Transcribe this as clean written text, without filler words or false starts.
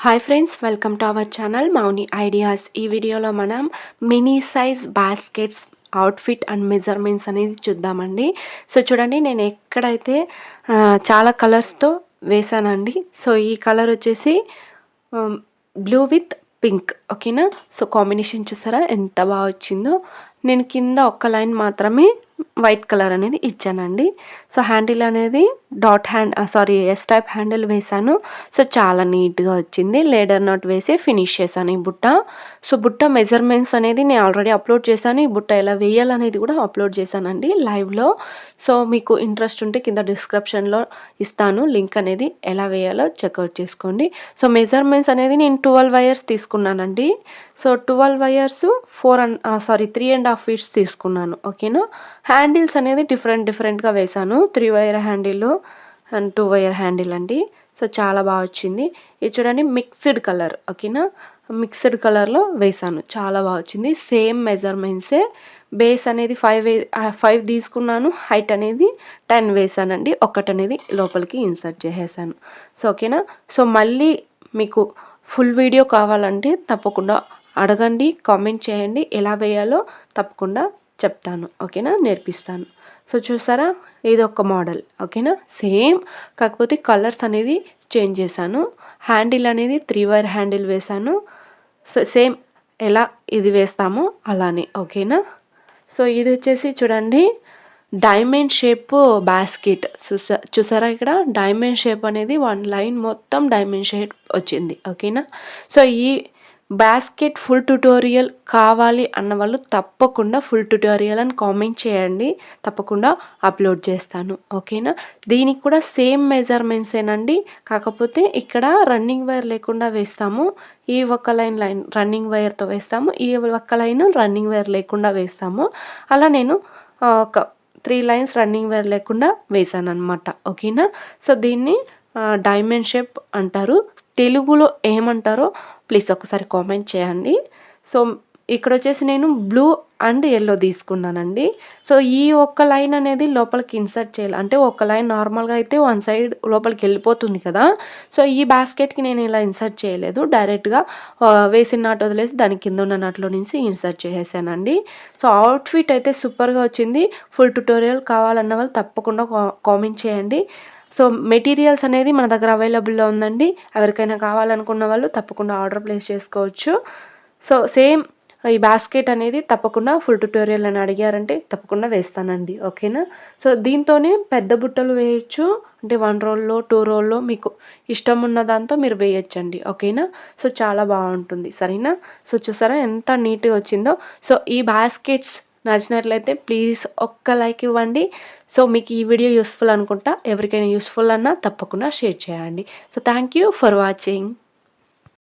Hi friends, welcome to our channel Mouni ideas. ఈ వీడియోలో మనం mini size baskets outfit and measurements అనేది చూద్దామండి. సో చూడండి, నేను ఎక్కడైతే చాలా కలర్స్తో వేసానండి. సో ఈ కలర్ వచ్చేసి బ్లూ విత్ పింక్, ఓకేనా. సో కాంబినేషన్ చూసారా ఎంత బాగా వచ్చిందో. నేను కింద ఒక్క లైన్ మాత్రమే వైట్ కలర్ అనేది ఇచ్చానండి. సో హ్యాండిల్ అనేది ఎస్ టైప్ హ్యాండిల్ వేసాను. సో చాలా నీట్గా వచ్చింది. లేడర్ నాట్ వేసి ఫినిష్ చేశాను ఈ బుట్ట. సో బుట్ట మెజర్మెంట్స్ అనేది నేను ఆల్రెడీ అప్లోడ్ చేశాను. ఈ బుట్ట ఎలా వేయాలనేది కూడా అప్లోడ్ చేశానండి లైవ్లో. సో మీకు ఇంట్రెస్ట్ ఉంటే కింద డిస్క్రిప్షన్లో ఇస్తాను లింక్ అనేది, ఎలా వేయాలో చెక్అవుట్ చేసుకోండి. సో మెజర్మెంట్స్ అనేది నేను 12 వైర్స్ తీసుకున్నానండి. సో 12 వైర్స్ 3.5 ఫీట్స్ తీసుకున్నాను, ఓకేనా. హ్యాండిల్స్ అనేది డిఫరెంట్గా వేశాను. 3 wire handle and 2 wire handle అండి. సో చాలా బాగా వచ్చింది. ఇది చూడండి, మిక్స్డ్ కలర్, ఓకేనా. మిక్స్డ్ కలర్లో వేసాను, చాలా బాగా వచ్చింది. సేమ్ మెజర్మెంట్సే. బేస్ అనేది 5 తీసుకున్నాను. హైట్ అనేది 10 వేసానండి. ఒకటి లోపలికి ఇన్సర్ట్ చేసేసాను. సో ఓకేనా. సో మళ్ళీ మీకు ఫుల్ వీడియో కావాలంటే తప్పకుండా అడగండి, కామెంట్ చేయండి. ఎలా వేయాలో తప్పకుండా చెప్తాను, ఓకేనా, నేర్పిస్తాను. సో చూసారా, ఇది ఒక మోడల్, ఓకేనా. సేమ్, కాకపోతే కలర్స్ అనేది చేంజ్ చేశాను. హ్యాండిల్ అనేది 3 వైర్ హ్యాండిల్ వేశాను. సో సేమ్ ఎలా ఇది వేస్తామో అలానే, ఓకేనా. సో ఇది వచ్చేసి చూడండి, డైమండ్ షేప్ బాస్కెట్. చూసారా, ఇక్కడ డైమండ్ షేప్ అనేది 1 లైన్ మొత్తం డైమండ్ షేప్ వచ్చింది, ఓకేనా. సో ఈ బాస్కెట్ ఫుల్ ట్యుటోరియల్ కావాలి అన్న వాళ్ళు తప్పకుండా ఫుల్ ట్యుటోరియల్ అని కామెంట్ చేయండి, తప్పకుండా అప్లోడ్ చేస్తాను, ఓకేనా. దీనికి కూడా సేమ్ మెజర్మెంట్సేనండి, కాకపోతే ఇక్కడ రన్నింగ్ వైర్ లేకుండా వేస్తాము. ఈ ఒక్క లైన్ రన్నింగ్ వైర్తో వేస్తాము, ఈ ఒక్క లైన్ రన్నింగ్ వైర్ లేకుండా వేస్తాము. అలా నేను ఒక 3 లైన్స్ రన్నింగ్ వైర్ లేకుండా వేసాను అనమాట, ఓకేనా. సో దీన్ని డైమండ్ షేప్ అంటారు. తెలుగులో ఏమంటారో ప్లీజ్ ఒకసారి కామెంట్ చేయండి. సో ఇక్కడ వచ్చేసి నేను బ్లూ అండ్ ఎల్లో తీసుకున్నానండి. సో ఈ ఒక్క లైన్ అనేది లోపలికి ఇన్సర్ట్ చేయాలి. అంటే ఒక లైన్ నార్మల్గా అయితే 1 సైడ్ లోపలికి వెళ్ళిపోతుంది కదా. సో ఈ బాస్కెట్కి నేను ఇలా ఇన్సర్ట్ చేయలేదు, డైరెక్ట్గా వేసిన నాట్ వదిలేసి దాని కింద ఉన్న నాట్లో నుంచి ఇన్సర్ట్ చేసేసానండి. సో అవుట్ఫిట్ అయితే సూపర్గా వచ్చింది. ఫుల్ ట్యుటోరియల్ కావాలన్న వాళ్ళు తప్పకుండా కామెంట్ చేయండి. సో మెటీరియల్స్ అనేది మన దగ్గర అవైలబుల్లో ఉందండి. ఎవరికైనా కావాలనుకున్న వాళ్ళు తప్పకుండా ఆర్డర్ ప్లేస్ చేసుకోవచ్చు. సో సేమ్ ఈ బాస్కెట్ అనేది తప్పకుండా ఫుల్ ట్యుటోరియల్ అని అడిగారంటే తప్పకుండా వేస్తానండి, ఓకేనా. సో దీంతోనే పెద్ద బుట్టలు వేయచ్చు, అంటే 1 రోల్లో 2 రోల్లో మీకు ఇష్టం ఉన్న దాంతో మీరు వేయచ్చండి, ఓకేనా. సో చాలా బాగుంటుంది, సరేనా. సో చూసారా ఎంత నీట్గా వచ్చిందో. సో ఈ బాస్కెట్స్ నచ్చినట్లయితే ప్లీజ్ ఒక్క లైక్ ఇవ్వండి. సో మీకు ఈ వీడియో యూస్ఫుల్ అనుకుంటా. ఎవరికైనా యూస్ఫుల్ అన్నా తప్పకుండా షేర్ చేయండి. So thank you for watching.